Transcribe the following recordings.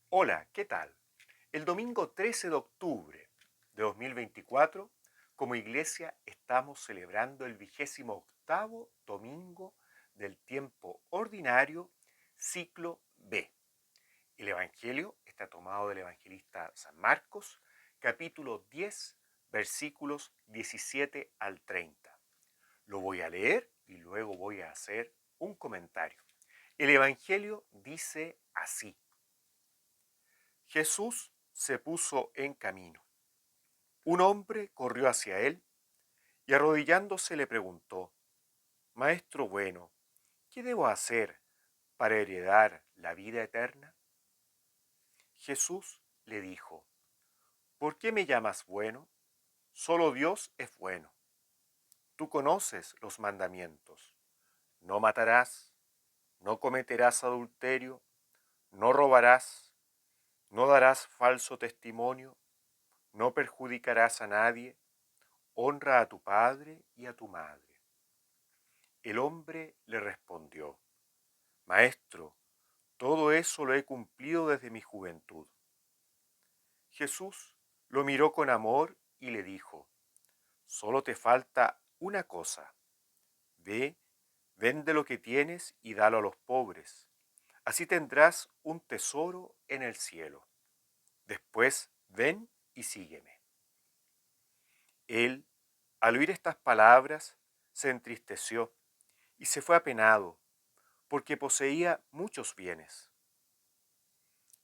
Hola, ¿qué tal? El domingo 13 de octubre de 2024, como iglesia, estamos celebrando el 28º domingo del tiempo ordinario, ciclo B. El Evangelio está tomado del evangelista San Marcos, capítulo 10, versículos 17 al 30. Lo voy a leer y luego voy a hacer un comentario. El Evangelio dice así: Jesús se puso en camino. Un hombre corrió hacia él y arrodillándose le preguntó: Maestro bueno, ¿qué debo hacer para heredar la vida eterna? Jesús le dijo: ¿Por qué me llamas bueno? Solo Dios es bueno. Tú conoces los mandamientos: no matarás, no cometerás adulterio, no robarás, no darás falso testimonio, no perjudicarás a nadie, honra a tu padre y a tu madre. El hombre le respondió: Maestro, todo eso lo he cumplido desde mi juventud. Jesús lo miró con amor y le dijo: Solo te falta una cosa. Ve, vende lo que tienes y dalo a los pobres. Así tendrás un tesoro en el cielo. Después ven y sígueme. Él, al oír estas palabras, se entristeció y se fue apenado, porque poseía muchos bienes.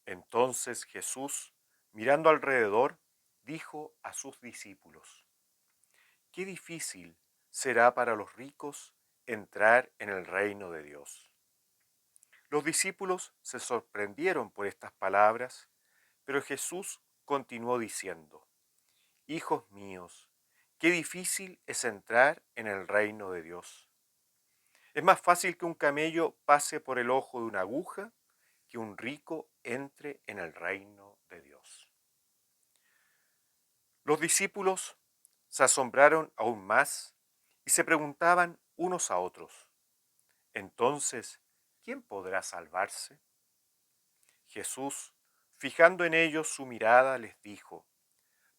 Entonces Jesús, mirando alrededor, dijo a sus discípulos: Qué difícil será para los ricos entrar en el reino de Dios. Los discípulos se sorprendieron por estas palabras, pero Jesús continuó diciendo: Hijos míos, qué difícil es entrar en el reino de Dios. Es más fácil que un camello pase por el ojo de una aguja que un rico entre en el reino de Dios. Los discípulos se asombraron aún más y se preguntaban unos a otros: Entonces, ¿quién podrá salvarse? Jesús, fijando en ellos su mirada, les dijo: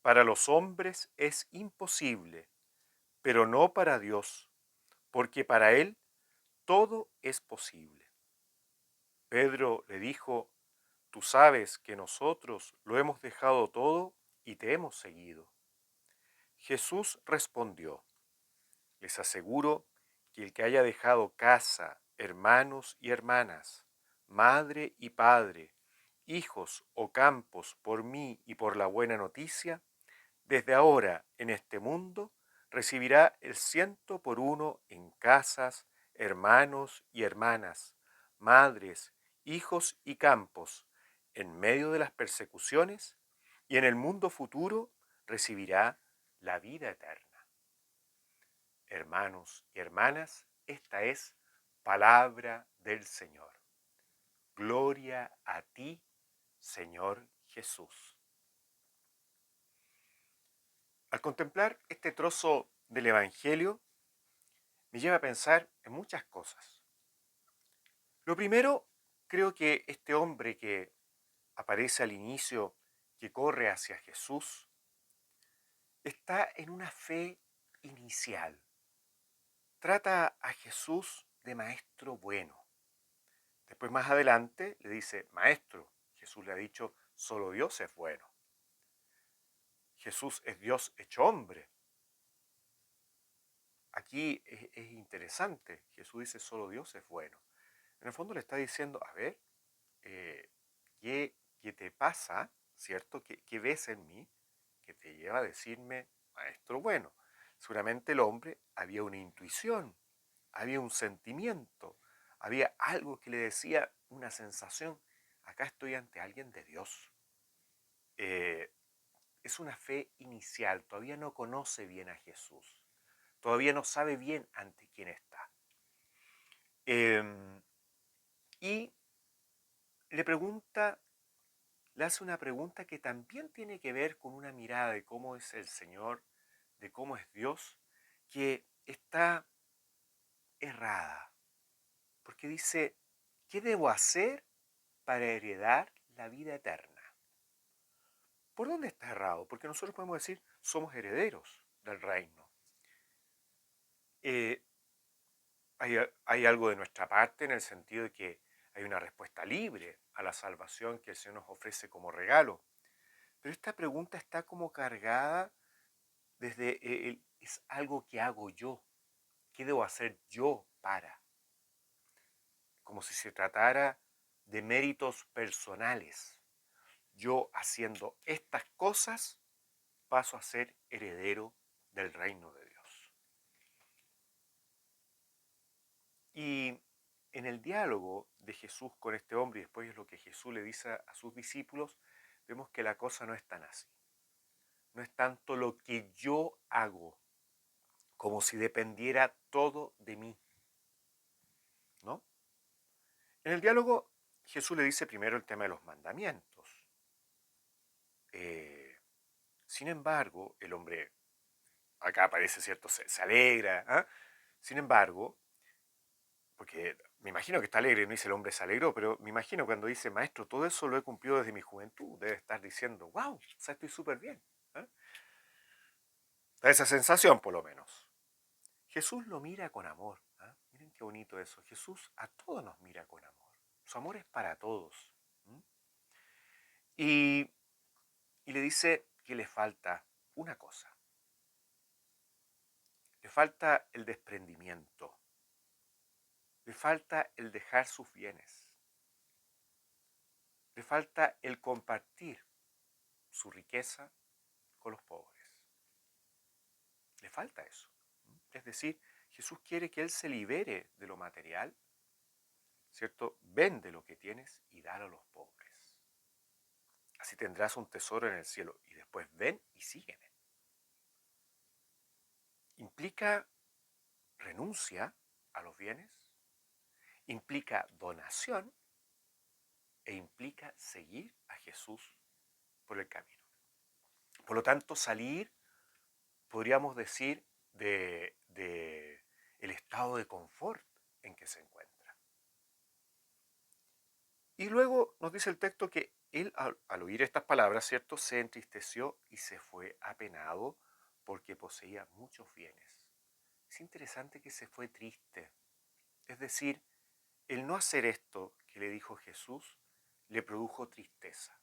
Para los hombres es imposible, pero no para Dios, porque para Él todo es posible. Pedro le dijo: Tú sabes que nosotros lo hemos dejado todo y te hemos seguido. Jesús respondió: Les aseguro que el que haya dejado casa, hermanos y hermanas, madre y padre, hijos o campos por mí y por la buena noticia, desde ahora en este mundo recibirá el 100 por 1 en casas, hermanos y hermanas, madres, hijos y campos, en medio de las persecuciones, y en el mundo futuro recibirá la vida eterna. Hermanos y hermanas, esta es palabra del Señor. Gloria a ti, Señor Jesús. Al contemplar este trozo del Evangelio, me lleva a pensar en muchas cosas. Lo primero, creo que este hombre que aparece al inicio, que corre hacia Jesús, está en una fe inicial. Trata a Jesús de maestro bueno. Después más adelante le dice maestro. Jesús le ha dicho: solo Dios es bueno. Jesús es Dios hecho hombre. Aquí es interesante. Jesús dice: solo Dios es bueno. En el fondo le está diciendo: a ver, eh, ¿qué te pasa? ¿Cierto? ¿Qué ves en mí que te lleva a decirme maestro bueno? Seguramente el hombre había una intuición, había un sentimiento, había algo que le decía, una sensación: acá estoy ante alguien de Dios. Eh, es una fe inicial, todavía no conoce bien a Jesús, todavía no sabe bien ante quién está. Em, y le pregunta, le hace una pregunta que también tiene que ver con una mirada de cómo es el Señor, de cómo es Dios, que está errada, porque dice: ¿qué debo hacer para heredar la vida eterna. ¿Por dónde está errado? Porque nosotros podemos decir, somos herederos del reino. Eh, hay algo de nuestra parte en el sentido de que hay una respuesta libre a la salvación que el Señor nos ofrece como regalo. Pero esta pregunta está como cargada desde es algo que hago yo. ¿Qué debo hacer yo para? Como si se tratara de méritos personales. Yo haciendo estas cosas paso a ser heredero del reino de Dios. Y en el diálogo de Jesús con este hombre, y después es lo que Jesús le dice a sus discípulos, vemos que la cosa no es tan así. No es tanto lo que yo hago, como si dependiera todo de mí, ¿no? En el diálogo, Jesús le dice primero el tema de los mandamientos. Sin embargo, el hombre, acá aparece, ¿cierto? Se alegra, ¿ah? Sin embargo, porque me imagino que está alegre, no dice el hombre se alegró, pero me imagino cuando dice, maestro, todo eso lo he cumplido desde mi juventud, debe estar diciendo, wow, o sea, estoy súper bien. ¿Eh? Da esa sensación, por lo menos. Jesús lo mira con amor. ¿Eh? Miren qué bonito eso. Jesús a todos nos mira con amor. Su amor es para todos. ¿Mm? Y, y le dice que le falta una cosa. Le falta el desprendimiento. Le falta el dejar sus bienes. Le falta el compartir su riqueza con los pobres. Le falta eso. Es decir, Jesús quiere que él se libere de lo material, ¿cierto? Vende lo que tienes y dalo a los pobres. Así tendrás un tesoro en el cielo. Y después ven y sígueme. Implica renuncia a los bienes, implica donación e implica seguir a Jesús por el camino. Por lo tanto, salir, podríamos decir, de el estado de confort en que se encuentra. Y luego nos dice el texto que él, al oír estas palabras, ¿cierto?, se entristeció y se fue apenado porque poseía muchos bienes. Es interesante que se fue triste. Es decir, el no hacer esto que le dijo Jesús le produjo tristeza.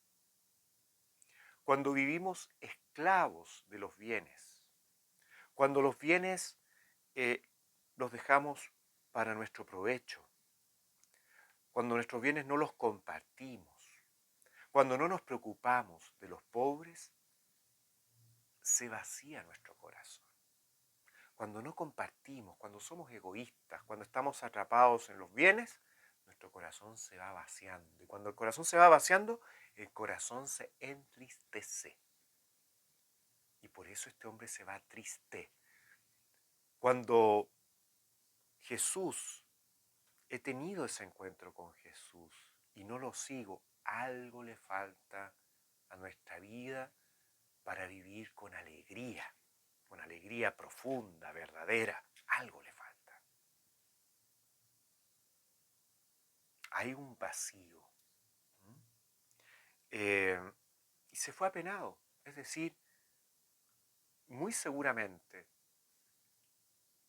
Cuando vivimos esclavos de los bienes, cuando los bienes los dejamos para nuestro provecho, cuando nuestros bienes no los compartimos, cuando no nos preocupamos de los pobres, se vacía nuestro corazón. Cuando no compartimos, cuando somos egoístas, cuando estamos atrapados en los bienes, nuestro corazón se va vaciando. Y cuando el corazón se va vaciando, el corazón se entristece. Y por eso este hombre se va triste. Cuando Jesús, he tenido ese encuentro con Jesús y no lo sigo, algo le falta a nuestra vida para vivir con alegría profunda, verdadera. Algo le falta. Hay un vacío. Y se fue apenado. Es decir, muy seguramente,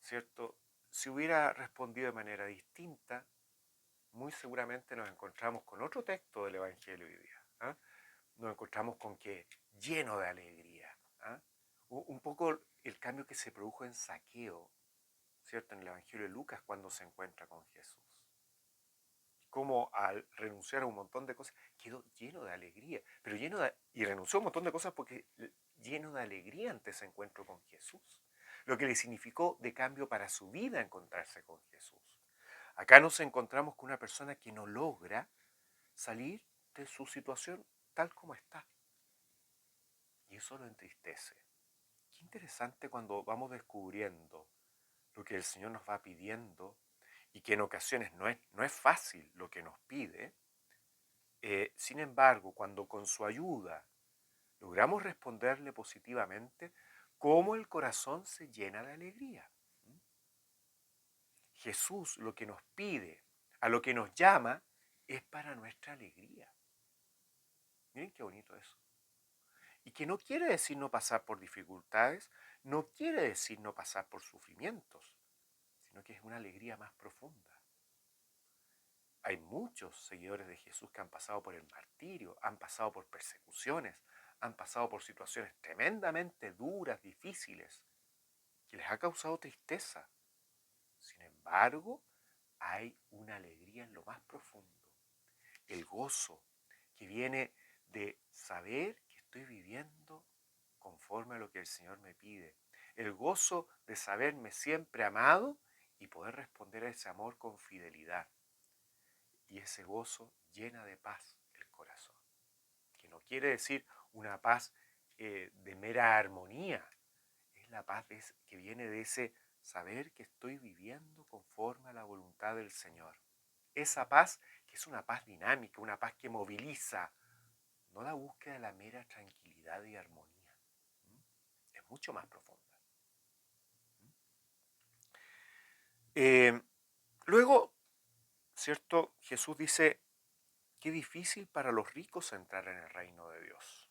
¿cierto? Si hubiera respondido de manera distinta, muy seguramente nos encontramos con otro texto del Evangelio hoy día. ¿Ah? Nos encontramos con que lleno de alegría. ¿Ah? Un poco el cambio que se produjo en Zaqueo, ¿cierto? En el Evangelio de Lucas cuando se encuentra con Jesús. Como al renunciar a un montón de cosas, quedó lleno de alegría. Pero y renunció a un montón de cosas porque lleno de alegría ante ese encuentro con Jesús. Lo que le significó de cambio para su vida encontrarse con Jesús. Acá nos encontramos con una persona que no logra salir de su situación tal como está. Y eso lo entristece. Qué interesante cuando vamos descubriendo lo que el Señor nos va pidiendo y que en ocasiones no es fácil lo que nos pide. Sin embargo, cuando con su ayuda logramos responderle positivamente, cómo el corazón se llena de alegría. Jesús lo que nos pide, a lo que nos llama, es para nuestra alegría. Miren qué bonito eso. Y que no quiere decir no pasar por dificultades, no quiere decir no pasar por sufrimientos, sino que es una alegría más profunda. Hay muchos seguidores de Jesús que han pasado por el martirio, han pasado por persecuciones, han pasado por situaciones tremendamente duras, difíciles, que les ha causado tristeza. Sin embargo, hay una alegría en lo más profundo, el gozo que viene de saber que estoy viviendo conforme a lo que el Señor me pide, el gozo de saberme siempre amado y poder responder a ese amor con fidelidad. Y ese gozo llena de paz el corazón, que no quiere decir una paz de mera armonía, es la paz que viene de ese saber que estoy viviendo conforme a la voluntad del Señor. Esa paz que es una paz dinámica, una paz que moviliza, no la búsqueda de la mera tranquilidad y armonía. Es mucho más profunda. Luego, ¿cierto? Jesús dice, qué difícil para los ricos entrar en el reino de Dios.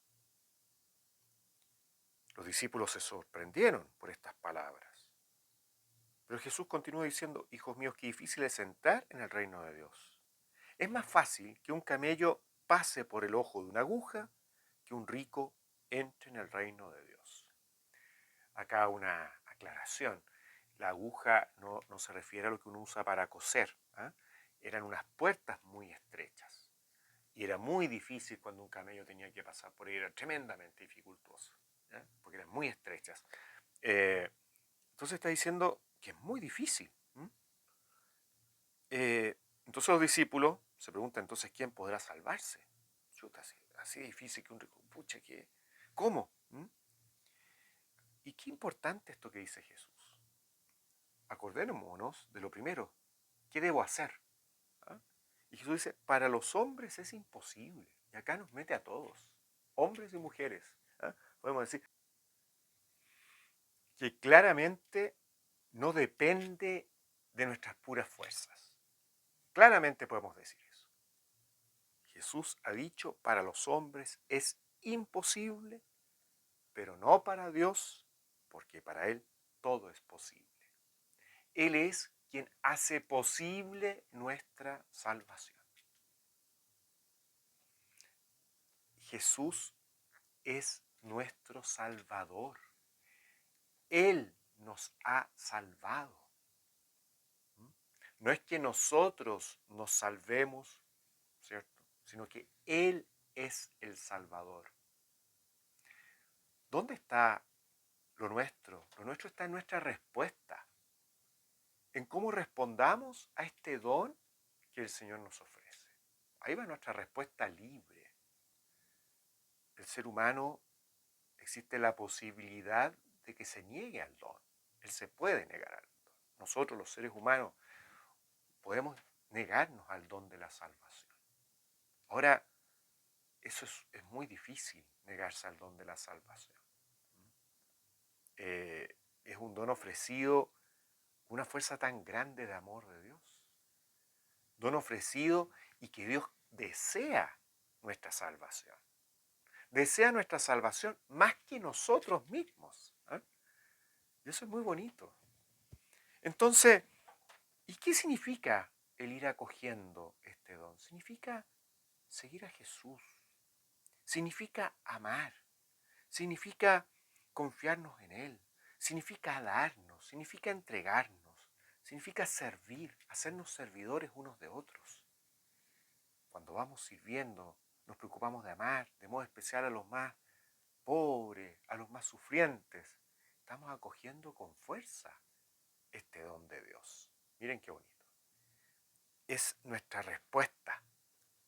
Los discípulos se sorprendieron por estas palabras. Pero Jesús continúa diciendo, hijos míos, qué difícil es entrar en el reino de Dios. Es más fácil que un camello pase por el ojo de una aguja que un rico entre en el reino de Dios. Acá una aclaración. La aguja no se refiere a lo que uno usa para coser. ¿Eh? Eran unas puertas muy estrechas. Y era muy difícil cuando un camello tenía que pasar por ahí. Era tremendamente dificultoso. Porque eran muy estrechas. Entonces está diciendo que es muy difícil. Entonces los discípulos se preguntan entonces quién podrá salvarse. Chuta, así difícil que un rico. Pucha, ¿cómo? Y qué importante esto que dice Jesús. Acordémonos de lo primero. ¿Qué debo hacer? ¿Ah? Y Jesús dice, para los hombres es imposible. Y acá nos mete a todos, hombres y mujeres. ¿Ah? Podemos decir que claramente no depende de nuestras puras fuerzas. Claramente podemos decir eso. Jesús ha dicho, para los hombres es imposible, pero no para Dios, porque para Él todo es posible. Él es quien hace posible nuestra salvación. Jesús es nuestro Salvador. Él nos ha salvado. No es que nosotros nos salvemos, ¿cierto? Sino que Él es el Salvador. ¿Dónde está lo nuestro? Lo nuestro está en nuestra respuesta, en cómo respondamos a este don que el Señor nos ofrece. Ahí va nuestra respuesta libre. El ser humano existe la posibilidad de que se niegue al don. Él se puede negar al don. Nosotros los seres humanos podemos negarnos al don de la salvación. Ahora, eso es muy difícil, negarse al don de la salvación. Es un don ofrecido con una fuerza tan grande de amor de Dios. Don ofrecido y que Dios desea nuestra salvación. Desea nuestra salvación más que nosotros mismos. Y eso es muy bonito. Entonces, ¿y qué significa el ir acogiendo este don? Significa seguir a Jesús. Significa amar. Significa confiarnos en Él. Significa darnos. Significa entregarnos. Significa servir, hacernos servidores unos de otros. Cuando vamos sirviendo, nos preocupamos de amar, de modo especial a los más pobres, a los más sufrientes. Estamos acogiendo con fuerza este don de Dios. Miren qué bonito. Es nuestra respuesta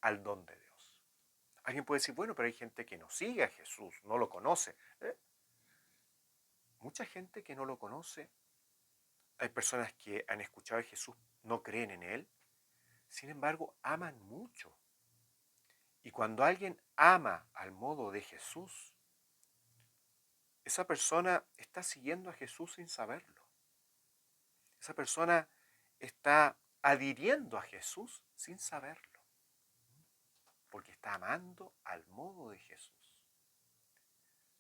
al don de Dios. Alguien puede decir, bueno, pero hay gente que no sigue a Jesús, no lo conoce. Mucha gente que no lo conoce. Hay personas que han escuchado a Jesús, no creen en Él. Sin embargo, aman mucho. Y cuando alguien ama al modo de Jesús, esa persona está siguiendo a Jesús sin saberlo. Esa persona está adhiriendo a Jesús sin saberlo. porque está amando al modo de Jesús.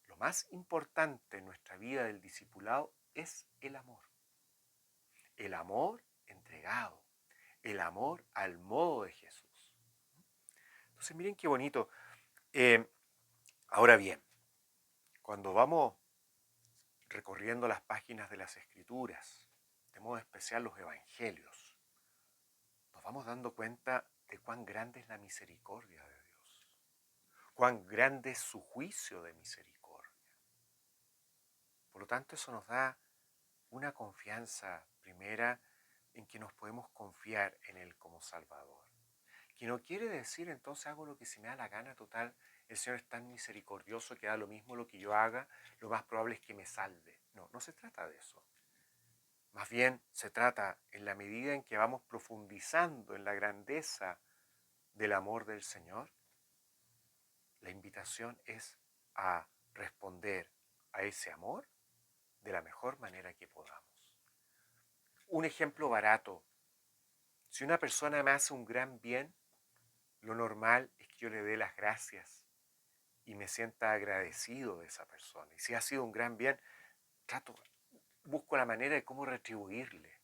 Lo más importante en nuestra vida del discipulado es el amor. El amor entregado, el amor al modo de Jesús. Entonces miren qué bonito. Ahora bien, cuando vamos recorriendo las páginas de las Escrituras, de modo especial los Evangelios, nos vamos dando cuenta de cuán grande es la misericordia de Dios, cuán grande es su juicio de misericordia. Por lo tanto, eso nos da una confianza primera en que nos podemos confiar en Él como Salvador. Que no quiere decir entonces hago lo que se me da la gana, total, el Señor es tan misericordioso que da lo mismo lo que yo haga, lo más probable es que me salve. No, no se trata de eso. Más bien se trata, en la medida en que vamos profundizando en la grandeza del amor del Señor, la invitación es a responder a ese amor de la mejor manera que podamos. Un ejemplo barato. Si una persona me hace un gran bien, lo normal es que yo le dé las gracias y me sienta agradecido de esa persona. Y si ha sido un gran bien, busco la manera de cómo retribuirle.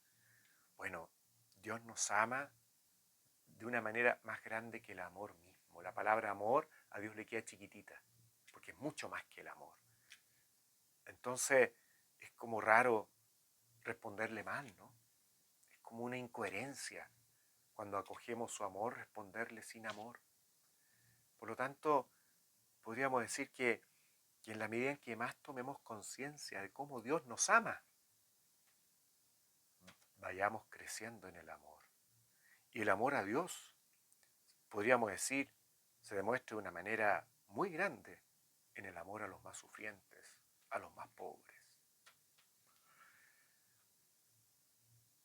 Bueno, Dios nos ama de una manera más grande que el amor mismo. La palabra amor a Dios le queda chiquitita, porque es mucho más que el amor. Entonces, es como raro responderle mal, ¿no? Es como una incoherencia cuando acogemos su amor, responderle sin amor. Por lo tanto, podríamos decir que en la medida en que más tomemos conciencia de cómo Dios nos ama, vayamos creciendo en el amor. Y el amor a Dios, podríamos decir, se demuestra de una manera muy grande en el amor a los más sufrientes, a los más pobres.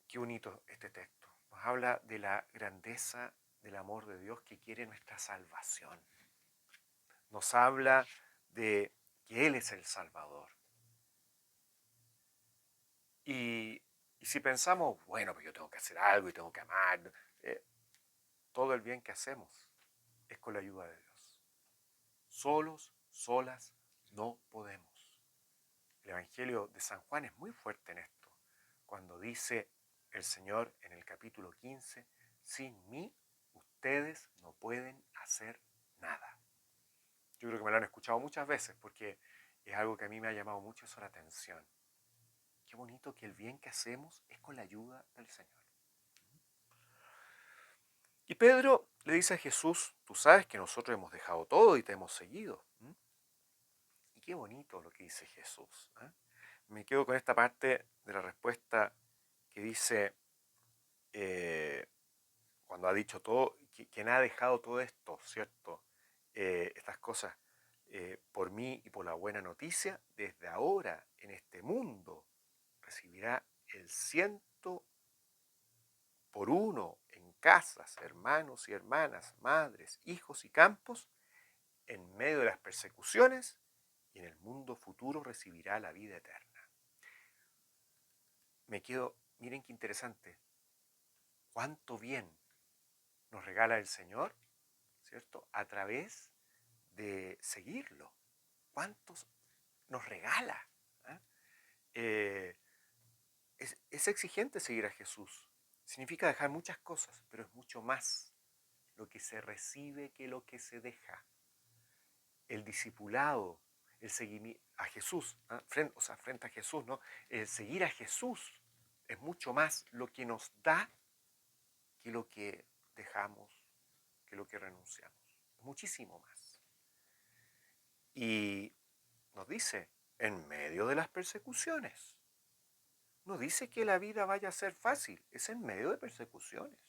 Qué bonito este texto. Nos habla de la grandeza del amor de Dios que quiere nuestra salvación. Nos habla de que Él es el Salvador. Y si pensamos, bueno, pues yo tengo que hacer algo y tengo que amar, todo el bien que hacemos es con la ayuda de Dios. Solos, solas, no podemos. El Evangelio de San Juan es muy fuerte en esto, cuando dice el Señor en el capítulo 15, sin mí ustedes no pueden hacer nada. Yo creo que me lo han escuchado muchas veces porque es algo que a mí me ha llamado mucho eso la atención. Qué bonito que el bien que hacemos es con la ayuda del Señor. Y Pedro le dice a Jesús, tú sabes que nosotros hemos dejado todo y te hemos seguido. Y qué bonito lo que dice Jesús. Me quedo con esta parte de la respuesta que dice, cuando ha dicho todo, quien ha dejado todo esto, ¿cierto? Estas cosas por mí y por la buena noticia, desde ahora en este mundo recibirá el 100 por 1 en casas, hermanos y hermanas, madres, hijos y campos, en medio de las persecuciones, y en el mundo futuro recibirá la vida eterna. Me quedo, miren qué interesante, cuánto bien nos regala el Señor, ¿cierto? A través de seguirlo. ¿Cuántos nos regala? ¿eh? Es exigente seguir a Jesús. Significa dejar muchas cosas, pero es mucho más lo que se recibe que lo que se deja. El discipulado, el seguimiento a Jesús, frente a Jesús, ¿no? El seguir a Jesús es mucho más lo que nos da que lo que dejamos, que lo que renunciamos. Muchísimo más. Y nos dice, en medio de las persecuciones. No dice que la vida vaya a ser fácil, es en medio de persecuciones.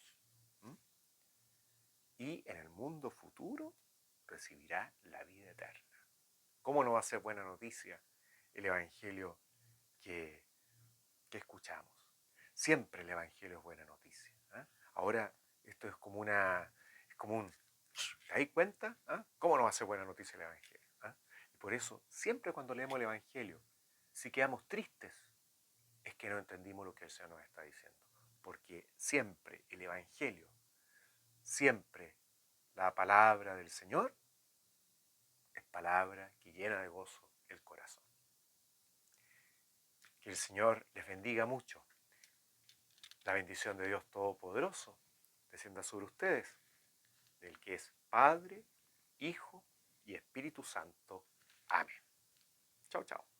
¿Mm? Y en el mundo futuro recibirá la vida eterna. ¿Cómo no va a ser buena noticia el Evangelio que escuchamos? Siempre el Evangelio es buena noticia. Ahora esto es como un, ¿te das cuenta? ¿Cómo no va a ser buena noticia el Evangelio? Y por eso, siempre cuando leemos el Evangelio, si quedamos tristes, es que no entendimos lo que el Señor nos está diciendo. Porque siempre el Evangelio, siempre La palabra del Señor es palabra que llena de gozo el corazón. Que el Señor les bendiga mucho. La bendición de Dios Todopoderoso descienda sobre ustedes, del que es Padre, Hijo y Espíritu Santo. Amén. Chao, chao.